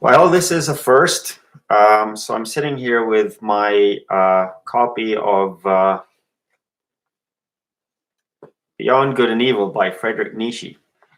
Well, this is a first. So I'm sitting here with my copy of Beyond Good and Evil by Friedrich Nietzsche.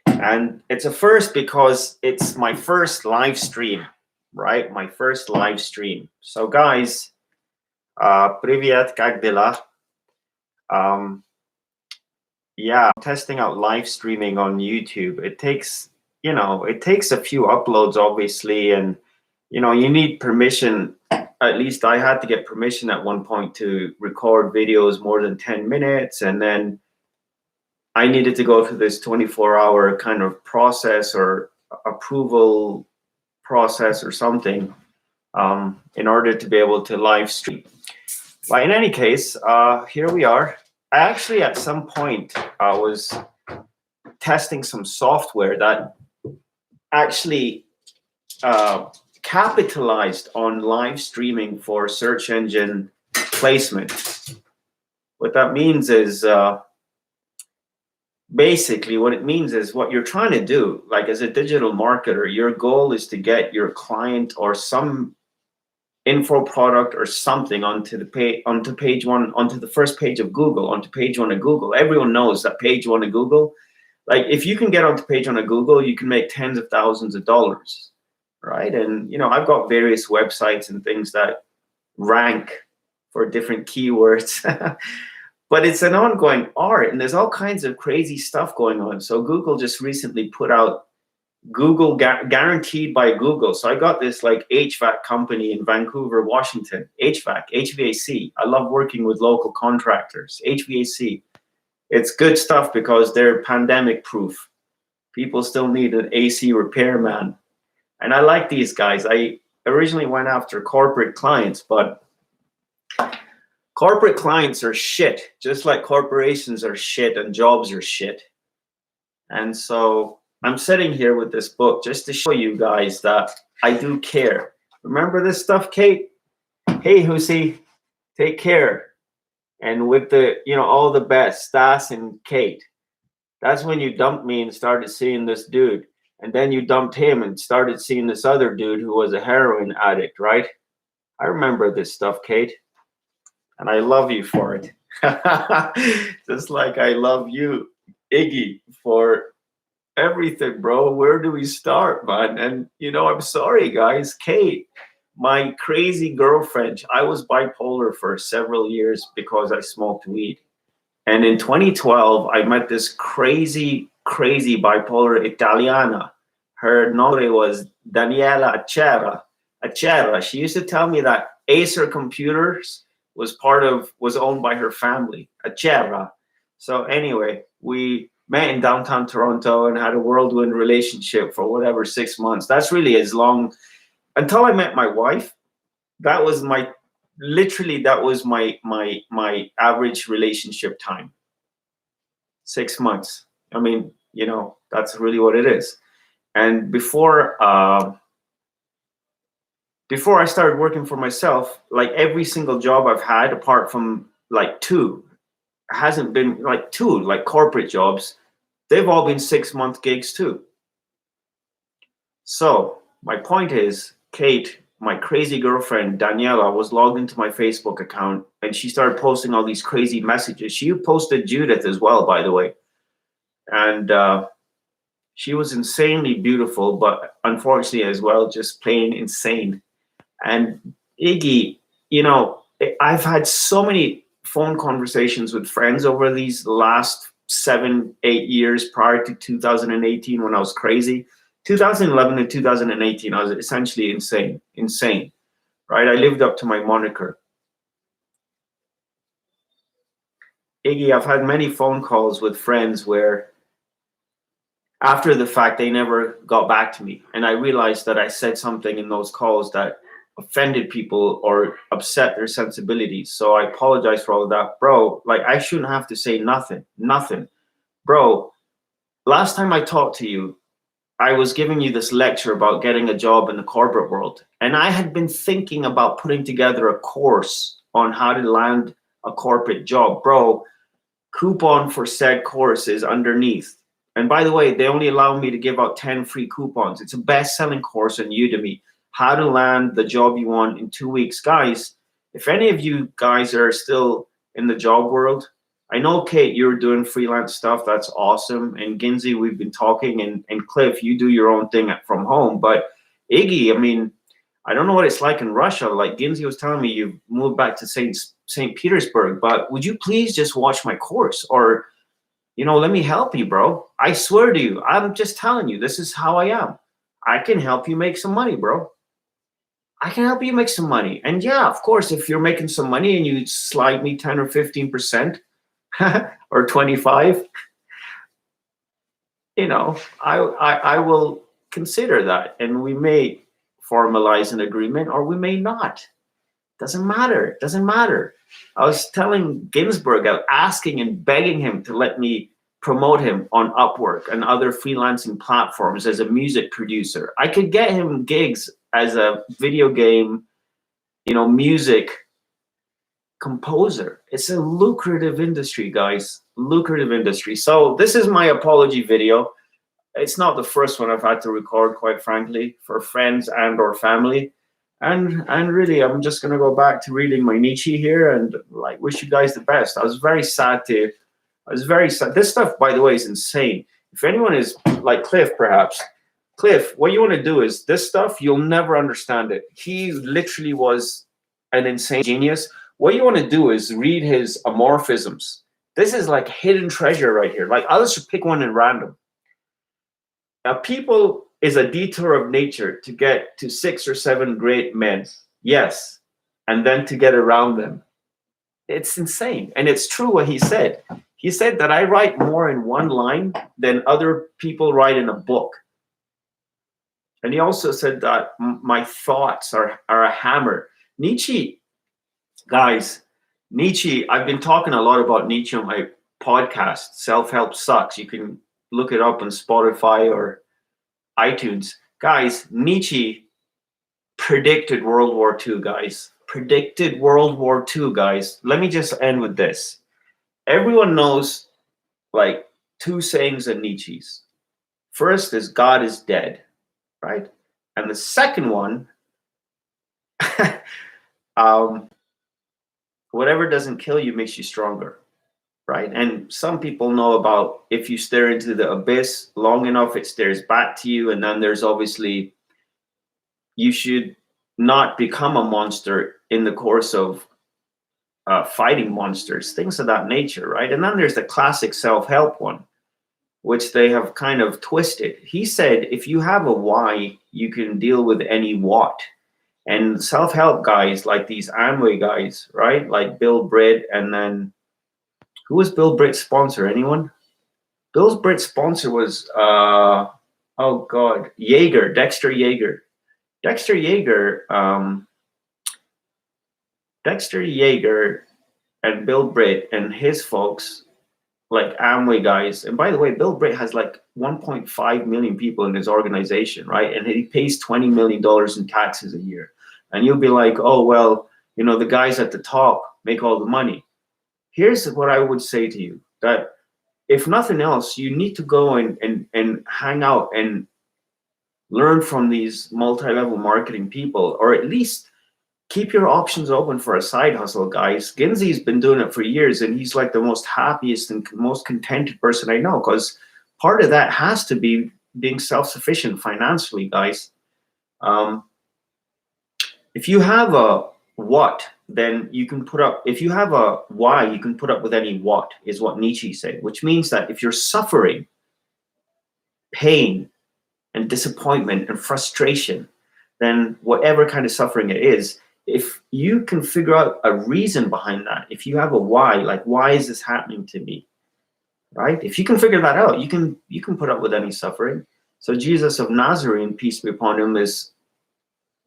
And it's a first because it's my first live stream, right? My first live stream. So guys, привет, как дела? Yeah, I'm testing out live streaming on YouTube. It takes a few uploads, obviously, and you need permission. At least I had to get permission at one point to record videos more than 10 minutes, and then I needed to go through this 24-hour kind of process or approval process or something in order to be able to live stream. But in any case, here we are. I actually, at some point, was testing some software that actually capitalized on live streaming for search engine placement. What that means is, basically what it means is what you're trying to do, like as a digital marketer, your goal is to get your client or some info product or something onto the page, onto the first page of Google, onto page one of Google. Everyone knows that page one of Google, like if you can get onto page one of Google, you can make tens of thousands of dollars, right? And I've got various websites and things that rank for different keywords. But it's an ongoing art, and there's all kinds of crazy stuff going on. So Google just recently put out Google guaranteed by Google. So I got this like HVAC company in Vancouver, Washington. HVAC. I love working with local contractors. HVAC. It's good stuff because they're pandemic proof. People still need an AC repairman. And I like these guys. I originally went after corporate clients, but corporate clients are shit, just like corporations are shit and jobs are shit. And so I'm sitting here with this book just to show you guys that I do care. Remember this stuff, Kate? Hey, Husain, take care. And with the, all the best, Stas and Kate. That's when you dumped me and started seeing this dude. And then you dumped him and started seeing this other dude who was a heroin addict, right? I remember this stuff, Kate. And I love you for it. Just like I love you, Iggy, for everything, bro. Where do we start, man? And I'm sorry, guys. Kate, my crazy girlfriend, I was bipolar for several years because I smoked weed. And in 2012, I met this crazy bipolar Italiana. Her nome was Daniela Acerra. She used to tell me that Acer Computers was owned by her family, Acerra. So anyway, we met in downtown Toronto and had a whirlwind relationship for whatever 6 months. That's really as long until I met my wife. That was my average relationship time. 6 months. I mean, that's really what it is. And before I started working for myself, like every single job I've had, apart from like two, hasn't been like two, like corporate jobs. They've all been 6-month gigs too. So my point is, Kate, my crazy girlfriend, Daniela, was logged into my Facebook account and she started posting all these crazy messages. She posted Judith as well, by the way. And she was insanely beautiful, but unfortunately as well, just plain insane. And Iggy, I've had so many phone conversations with friends over these last 7-8 years prior to 2018 when I was crazy. 2011 and 2018, I was essentially insane, right? I lived up to my moniker. Iggy, I've had many phone calls with friends where after the fact, they never got back to me. And I realized that I said something in those calls that offended people or upset their sensibilities. So I apologize for all of that. Bro, like I shouldn't have to say nothing. Bro, last time I talked to you, I was giving you this lecture about getting a job in the corporate world. And I had been thinking about putting together a course on how to land a corporate job. Bro, coupon for said course is underneath. And by the way, they only allow me to give out 10 free coupons. It's a best-selling course on Udemy. how to land the job you want in 2 weeks. Guys, if any of you guys are still in the job world, I know, Kate, you're doing freelance stuff. That's awesome. And Ginzy, we've been talking, and Cliff, you do your own thing from home. But Iggy, I mean, I don't know what it's like in Russia. Like Ginzy was telling me, you moved back to St. Petersburg, but would you please just watch my course? Or, you know, let me help you, bro. I swear to you, I'm just telling you, this is how I am. I can help you make some money, bro. I can help you make some money. And yeah, of course, if you're making some money and you slide me 10 or 15%, or 25, you know, I will consider that, and we may formalize an agreement or we may not. Doesn't matter. Doesn't matter. I was telling Ginsburg, I was asking and begging him to let me promote him on Upwork and other freelancing platforms as a music producer. I could get him gigs as a video game, you know, music composer. It's a lucrative industry, guys. Lucrative industry. So this is my apology video. It's not the first one I've had to record, quite frankly, for friends and or family. And really, I'm just gonna go back to reading my Nietzsche here and like wish you guys the best. I was very sad. This stuff, by the way, is insane. If anyone is like Cliff, perhaps. Cliff, what you want to do is this stuff, you'll never understand it. He literally was an insane genius. What you want to do is read his amorphisms. This is like hidden treasure right here. Like, I'll just pick one in random. Now, people is a detour of nature to get to 6 or 7 great men. Yes. And then to get around them. It's insane. And it's true what he said. He said that I write more in one line than other people write in a book. And he also said that my thoughts are a hammer. Nietzsche, guys, Nietzsche, I've been talking a lot about Nietzsche on my podcast, Self-Help Sucks. You can look it up on Spotify or iTunes. Guys, Nietzsche predicted World War II, guys. Predicted World War II, guys. Let me just end with this. Everyone knows like 2 sayings of Nietzsche's. First is God is dead, right? And the second one, whatever doesn't kill you makes you stronger, right? And some people know about if you stare into the abyss long enough, it stares back to you. And then there's obviously, you should not become a monster in the course of fighting monsters, things of that nature, right? And then there's the classic self-help one, which they have kind of twisted. He said, if you have a why, you can deal with any what. And self-help guys like these Amway guys, right? Like Bill Britt, and then who was Bill Britt's sponsor? Anyone? Bill Britt's sponsor was, oh God, Yeager, Dexter Yeager. Dexter Yeager and Bill Britt and his folks, like Amway guys. And by the way, Bill Britt has like 1.5 million people in his organization, right? And he pays $20 million in taxes a year. And you'll be like, oh, well, you know, the guys at the top make all the money. Here's what I would say to you, that if nothing else, you need to go and hang out and learn from these multi-level marketing people, or at least keep your options open for a side hustle, guys. Ginzy's been doing it for years, and he's like the most happiest and most contented person I know, because part of that has to be being self-sufficient financially, guys. If you have a what, then you can put up, if you have a why, you can put up with any what, is what Nietzsche said, which means that if you're suffering pain and disappointment and frustration, then whatever kind of suffering it is, if you can figure out a reason behind that, if you have a why, like, why is this happening to me, right? If you can figure that out, you can put up with any suffering. So Jesus of Nazareth, peace be upon him, is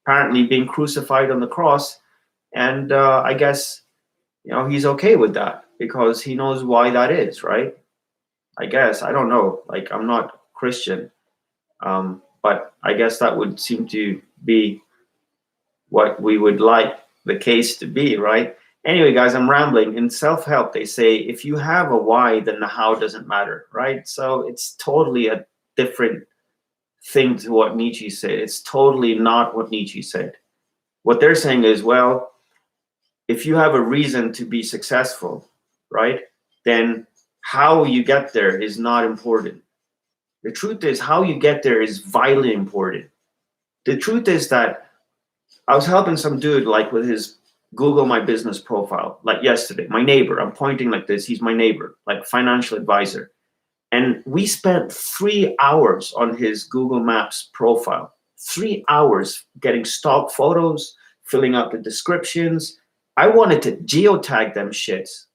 apparently being crucified on the cross, and I guess, you know, he's okay with that because he knows why that is, right? I guess, I don't know, like, I'm not Christian, but I guess that would seem to be what we would like the case to be, right? Anyway, guys, I'm rambling. In self-help, they say, if you have a why, then the how doesn't matter, right? So it's totally a different thing to what Nietzsche said. It's totally not what Nietzsche said. What they're saying is, well, if you have a reason to be successful, right, then how you get there is not important. The truth is, how you get there is vitally important. The truth is that I was helping some dude like with his Google My Business profile, like yesterday, my neighbor, I'm pointing like this, he's my neighbor, like financial advisor. And we spent 3 hours on his Google Maps profile, 3 hours getting stock photos, filling out the descriptions. I wanted to geotag them shits.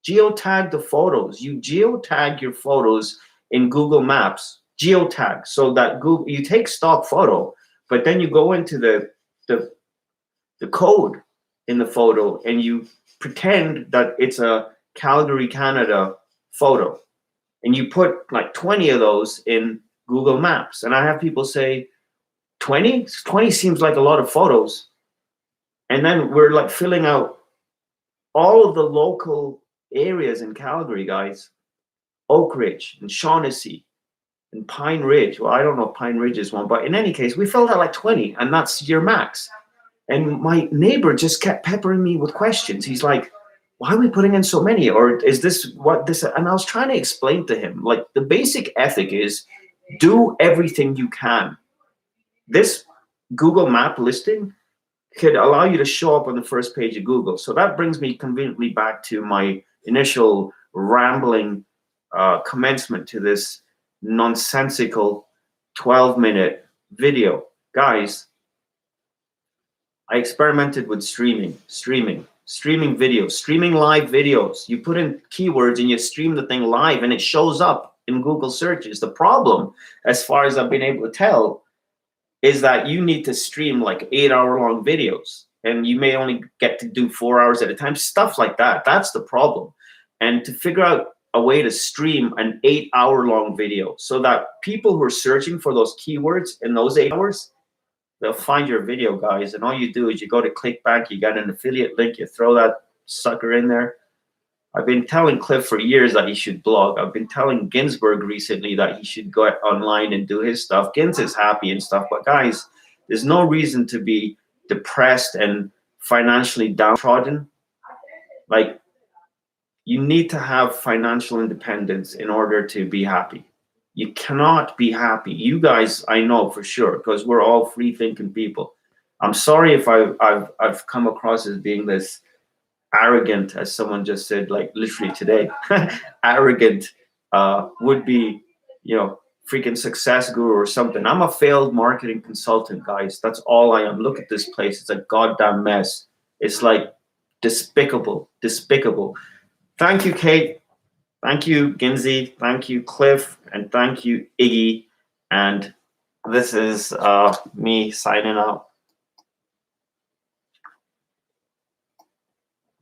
Geotag the photos. You geotag your photos in Google Maps, geotag, so that Google, you take stock photo, but then you go into the code in the photo and you pretend that it's a Calgary, Canada photo. And you put like 20 of those in Google Maps. And I have people say, 20? 20 seems like a lot of photos. And then we're like filling out all of the local areas in Calgary, guys. Oak Ridge and Shaughnessy and Pine Ridge. Well, I don't know if Pine Ridge is one, but in any case, we filled out like 20 and that's your max. And my neighbor just kept peppering me with questions. He's like, why are we putting in so many? Or is this what this? And I was trying to explain to him, like, the basic ethic is do everything you can. This Google map listing could allow you to show up on the first page of Google. So that brings me conveniently back to my initial rambling commencement to this nonsensical 12-minute video. Guys, I experimented with streaming videos, streaming live videos. You put in keywords and you stream the thing live and it shows up in Google searches. The problem, as far as I've been able to tell, is that you need to stream like 8-hour-long videos and you may only get to do 4 hours at a time, stuff like that. That's the problem. And to figure out a way to stream an 8-hour-long video so that people who are searching for those keywords in those 8 hours, they'll find your video, guys. And all you do is you go to ClickBank, you got an affiliate link, you throw that sucker in there. I've been telling Cliff for years that he should blog. I've been telling Ginsberg recently that he should go online and do his stuff. Gins is happy and stuff, but guys, there's no reason to be depressed and financially downtrodden. Like, you need to have financial independence in order to be happy. You cannot be happy. You guys, I know for sure, because we're all free-thinking people. I'm sorry if I've come across as being this arrogant, as someone just said, like literally today, arrogant would-be, you know, freaking success guru or something. I'm a failed marketing consultant, guys. That's all I am. Look at this place. It's a goddamn mess. It's like despicable, despicable. Thank you, Kate. Thank you, Ginzy. Thank you, Cliff. And thank you, Iggy. And this is me signing out.